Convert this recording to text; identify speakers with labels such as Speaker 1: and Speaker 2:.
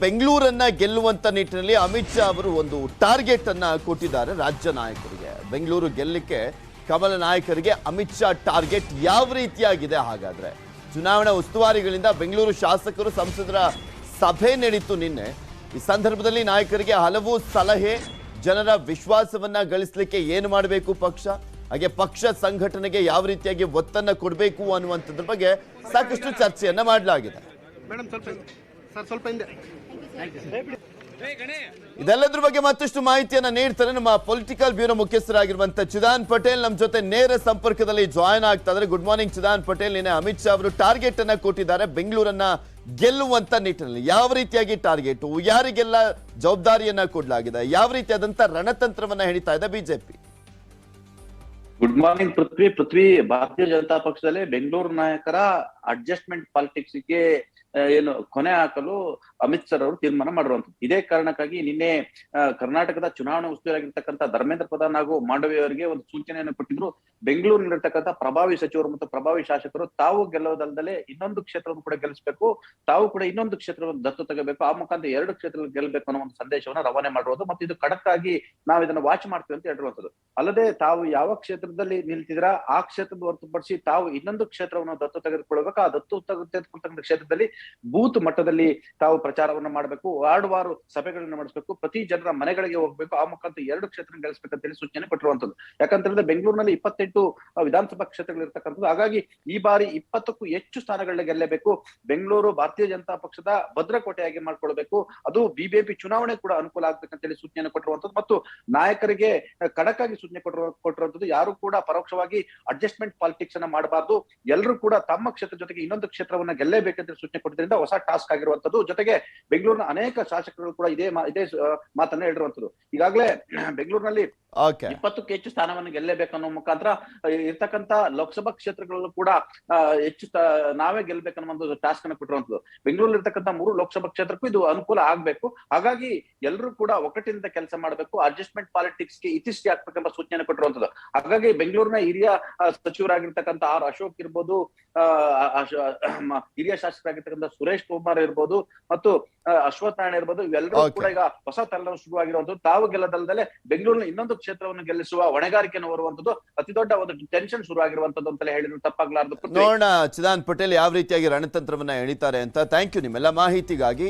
Speaker 1: ಬೆಂಗಳೂರನ್ನ ಗೆಲ್ಲುವಂತ ನಿಟ್ಟಿನಲ್ಲಿ ಅಮಿತ್ ಶಾ ಅವರು ಒಂದು ಟಾರ್ಗೆಟ್ ಅನ್ನ ಕೊಟ್ಟಿದ್ದಾರೆ ರಾಜ್ಯ ನಾಯಕರಿಗೆ. ಬೆಂಗಳೂರು ಗೆಲ್ಲಕ್ಕೆ ಕಮಲ ನಾಯಕರಿಗೆ ಅಮಿತ್ ಶಾ ಟಾರ್ಗೆಟ್ ಯಾವ ರೀತಿಯಾಗಿದೆ? ಹಾಗಾದ್ರೆ ಚುನಾವಣಾ ಉಸ್ತುವಾರಿಗಳಿಂದ ಬೆಂಗಳೂರು ಶಾಸಕರು ಸಂಸದರ ಸಭೆ ನಡೆಯಿತು ನಿನ್ನೆ. ಈ ಸಂದರ್ಭದಲ್ಲಿ ನಾಯಕರಿಗೆ ಹಲವು ಸಲಹೆ, ಜನರ ವಿಶ್ವಾಸವನ್ನ ಗಳಿಸಲಿಕ್ಕೆ ಏನು ಮಾಡಬೇಕು ಪಕ್ಷ, ಹಾಗೆ ಪಕ್ಷ ಸಂಘಟನೆಗೆ ಯಾವ ರೀತಿಯಾಗಿ ಒತ್ತನ್ನ ಕೊಡಬೇಕು ಅನ್ನುವಂಥದ್ರ ಬಗ್ಗೆ ಸಾಕಷ್ಟು ಚರ್ಚೆಯನ್ನ ಮಾಡಲಾಗಿದೆ. ಇದೆಲ್ಲದ್ರ ಬಗ್ಗೆ ಮತ್ತಷ್ಟು ಮಾಹಿತಿಯನ್ನ ನೀಡ್ತಾರೆ ನಮ್ಮ ಪೊಲಿಟಿಕಲ್ ಬ್ಯೂರೋ ಮುಖ್ಯಸ್ಥರಾಗಿರುವಂತ ಚಿದಾನ್ ಪಟೇಲ್ ನಮ್ಮ ಜೊತೆ ನೇರ ಸಂಪರ್ಕದಲ್ಲಿ ಜಾಯ್ನ್ ಆಗ್ತಾ ಇದ್ದಾರೆ. Good morning Chidan Patel. ನಿನ್ನೆ ಅಮಿತ್ ಶಾ ಅವರು ಟಾರ್ಗೆಟ್ ಅನ್ನ ಕೊಟ್ಟಿದ್ದಾರೆ ಬೆಂಗಳೂರನ್ನ ಗೆಲ್ಲುವಂತ ನಿಟ್ಟಿನಲ್ಲಿ. ಯಾವ ರೀತಿಯಾಗಿ ಟಾರ್ಗೆಟ್, ಯಾರಿಗೆಲ್ಲ ಜವಾಬ್ದಾರಿಯನ್ನ ಕೊಡಲಾಗಿದೆ, ಯಾವ ರೀತಿಯಾದಂತ ರಣತಂತ್ರವನ್ನ ಹಿಡಿತಾ ಇದೆ ಬಿಜೆಪಿ?
Speaker 2: ಗುಡ್ ಮಾರ್ನಿಂಗ್ ಪೃಥ್ವಿ. ಭಾರತೀಯ ಜನತಾ ಪಕ್ಷದಲ್ಲಿ ಬೆಂಗಳೂರು ನಾಯಕರ ಅಡ್ಜಸ್ಟ್ಮೆಂಟ್ ಪಾಲಿಟಿಕ್ಸ್ಗೆ ಏನು ಕೊನೆ ಹಾಕಲು ಅಮಿತ್ ಶಾ ಅವರು ತೀರ್ಮಾನ ಮಾಡಿರುವಂತದ್ದು. ಇದೇ ಕಾರಣಕ್ಕಾಗಿ ನಿನ್ನೆ ಕರ್ನಾಟಕದ ಚುನಾವಣಾ ಉಸ್ತುವಾರಿಯಾಗಿರ್ತಕ್ಕಂಥ ಧರ್ಮೇಂದ್ರ ಪ್ರಧಾನ್ ಹಾಗೂ ಮಾಂಡವಿ ಅವರಿಗೆ ಒಂದು ಸೂಚನೆಯನ್ನು ಕೊಟ್ಟಿದ್ರು. ಬೆಂಗಳೂರಿನಲ್ಲಿರ್ತಕ್ಕಂಥ ಪ್ರಭಾವಿ ಸಚಿವರು ಮತ್ತು ಪ್ರಭಾವಿ ಶಾಸಕರು ತಾವು ಗೆಲ್ಲುವುದಲ್ಲದೆ ಇನ್ನೊಂದು ಕ್ಷೇತ್ರವನ್ನು ಕೂಡ ಗೆಲ್ಲಿಸಬೇಕು, ತಾವು ಕೂಡ ಇನ್ನೊಂದು ಕ್ಷೇತ್ರವನ್ನು ದತ್ತು ತಗೋಬೇಕು, ಆ ಮುಖಾಂತರ 2 ಕ್ಷೇತ್ರಗಳು ಗೆಲ್ಲಬೇಕು ಅನ್ನೋ ಒಂದು ಸಂದೇಶವನ್ನು ರವಾನೆ ಮಾಡಿರೋದು ಮತ್ತು ಇದು ಖಡಕ್ ಆಗಿ ನಾವು ಇದನ್ನು ವಾಚ್ ಮಾಡ್ತೀವಿ ಅಂತ ಹೇಳಿರುವಂತದ್ದು. ಅಲ್ಲದೆ ತಾವು ಯಾವ ಕ್ಷೇತ್ರದಲ್ಲಿ ನಿಲ್ತಿದ್ರ ಆ ಕ್ಷೇತ್ರದ ಹೊರತುಪಡಿಸಿ ತಾವು ಇನ್ನೊಂದು ಕ್ಷೇತ್ರವನ್ನು ದತ್ತು ತೆಗೆದುಕೊಳ್ಬೇಕು. ಆ ದತ್ತು ತೆಗೆದುಕೊಳ್ತಕ್ಕಂಥ ಕ್ಷೇತ್ರದಲ್ಲಿ ಬೂತ್ ಮಟ್ಟದಲ್ಲಿ ತಾವು ಪ್ರಚಾರವನ್ನು ಮಾಡಬೇಕು, ವಾರ್ಡ್ ಸಭೆಗಳನ್ನ ಮಾಡಿಸ್ಬೇಕು, ಪ್ರತಿ ಜನರ ಮನೆಗಳಿಗೆ ಹೋಗ್ಬೇಕು, ಆ ಮುಖಾಂತರ 2 ಕ್ಷೇತ್ರ ಗಳಿಸಬೇಕಂತ ಹೇಳಿ ಸೂಚನೆ ಕೊಟ್ಟಿರುವಂತದ್ದು. ಯಾಕಂತಂದ್ರೆ ಬೆಂಗಳೂರಿನಲ್ಲಿ 28 ವಿಧಾನಸಭಾ ಕ್ಷೇತ್ರಗಳು ಇರ್ತಕ್ಕಂಥದ್ದು. ಹಾಗಾಗಿ ಈ ಬಾರಿ 20ಕ್ಕೂ ಹೆಚ್ಚು ಸ್ಥಾನಗಳನ್ನ ಗೆಲ್ಲಬೇಕು. ಬೆಂಗಳೂರು ಭಾರತೀಯ ಜನತಾ ಪಕ್ಷದ ಭದ್ರಕೋಟೆಯಾಗಿ ಮಾಡ್ಕೊಳ್ಬೇಕು, ಅದು ಬಿಜೆಪಿ ಚುನಾವಣೆ ಕೂಡ ಅನುಕೂಲ ಆಗ್ಬೇಕಂತ ಹೇಳಿ ಸೂಚನೆ ಕೊಟ್ಟಿರುವಂತದ್ದು ಮತ್ತು ನಾಯಕರಿಗೆ ಖಡಕ್ ಆಗಿ ಸೂಚನೆ ಕೊಟ್ಟಿರುವಂತದ್ದು. ಯಾರು ಕೂಡ ಪರೋಕ್ಷವಾಗಿ ಅಡ್ಜಸ್ಟ್ಮೆಂಟ್ ಪಾಲಿಟಿಕ್ಸ್ ಅನ್ನ ಮಾಡಬಾರ್ದು, ಎಲ್ಲರೂ ಕೂಡ ತಮ್ಮ ಕ್ಷೇತ್ರ ಜೊತೆಗೆ ಇನ್ನೊಂದು ಕ್ಷೇತ್ರವನ್ನ ಗೆಲ್ಲೇಬೇಕಂತ ಸೂಚನೆ ಕೊಟ್ಟಿದ್ರಿಂದ ಹೊಸ ಟಾಸ್ಕ್ ಆಗಿರುವಂತದ್ದು. ಜೊತೆಗೆ ಬೆಂಗಳೂರಿನ ಅನೇಕ ಶಾಸಕರು ಕೂಡ ಇದೇ ಮಾತನ್ನ ಹೇಳಿರುವಂತದ್ದು. ಈಗಾಗಲೇ ಬೆಂಗಳೂರಿನಲ್ಲಿ 20ಕ್ಕೂ ಹೆಚ್ಚು ಸ್ಥಾನವನ್ನು ಗೆಲ್ಲೇಬೇಕನ್ನೋ ಮುಖಾಂತರ ಇರ್ತಕ್ಕಂಥ ಲೋಕಸಭಾ ಕ್ಷೇತ್ರಗಳಲ್ಲೂ ಕೂಡ ಹೆಚ್ಚು ನಾವೇ ಗೆಲ್ಬೇಕನ್ನೋ ಒಂದು ಟಾಸ್ಕ್ ಅನ್ನು ಕೊಟ್ಟಿರುವಂತದ್ದು. ಬೆಂಗಳೂರಲ್ಲಿ ಇರ್ತಕ್ಕಂಥ 3 ಲೋಕಸಭಾ ಕ್ಷೇತ್ರಕ್ಕೂ ಇದು ಅನುಕೂಲ ಆಗ್ಬೇಕು. ಹಾಗಾಗಿ ಎಲ್ಲರೂ ಕೂಡ ಒಕ್ಕಟ್ಟಿನಿಂದ ಕೆಲಸ ಮಾಡಬೇಕು, ಅಡ್ಜಸ್ಟ್ಮೆಂಟ್ ಪಾಲಿಟಿಕ್ಸ್ಗೆ ಇತಿಶ್ರೀ ಹಾಕ್ಬೇಕೆಂಬ ಸೂಚನೆ ಕೊಟ್ಟಿರುವಂತದ್ದು. ಹಾಗಾಗಿ ಬೆಂಗಳೂರಿನ ಹಿರಿಯ ಸಚಿವರಾಗಿರ್ತಕ್ಕಂಥ ಆರ್ ಅಶೋಕ್ ಇರ್ಬೋದು, ಹಿರಿಯ ಶಾಸಕರಾಗಿರ್ತಕ್ಕಂಥ ಸುರೇಶ್ ಕುಮಾರ್ ಇರ್ಬೋದು ಮತ್ತು ಅಶ್ವಥ್ ನಾರಾಯಣ ಇರ್ಬೋದು, ಇವೆಲ್ಲರೂ ಕೂಡ ಈಗ ಹೊಸ ತಲೆನೋವು ಶುರುವಾಗಿರುವಂತದ್ದು. ತಾವು ಗೆಲ್ಲದಲ್ಲದೆ ಬೆಂಗಳೂರಿನ ಇನ್ನೊಂದು ಕ್ಷೇತ್ರವನ್ನು ಗೆಲ್ಲಿಸುವ ಹೊಣೆಗಾರಿಕೆಯನ್ನು ಹೊರುವಂತದ್ದು ಅತಿ ದೊಡ್ಡ ಒಂದು ಟೆನ್ಷನ್ ಶುರು ಆಗಿರುವಂತದ್ದು ಅಂತಲೇ ಹೇಳಿದ್ರು ತಪ್ಪಾಗ್ಲಾರ್ದು.
Speaker 1: ನೋಡೋಣ ಚಿದಾನ್ ಪಟೇಲ್ ಯಾವ ರೀತಿಯಾಗಿ ರಣತಂತ್ರವನ್ನ ಎಣಿತಾರೆ ಅಂತ. ಥ್ಯಾಂಕ್ ಯು ನಿಮ್ಮೆಲ್ಲ ಮಾಹಿತಿಗಾಗಿ.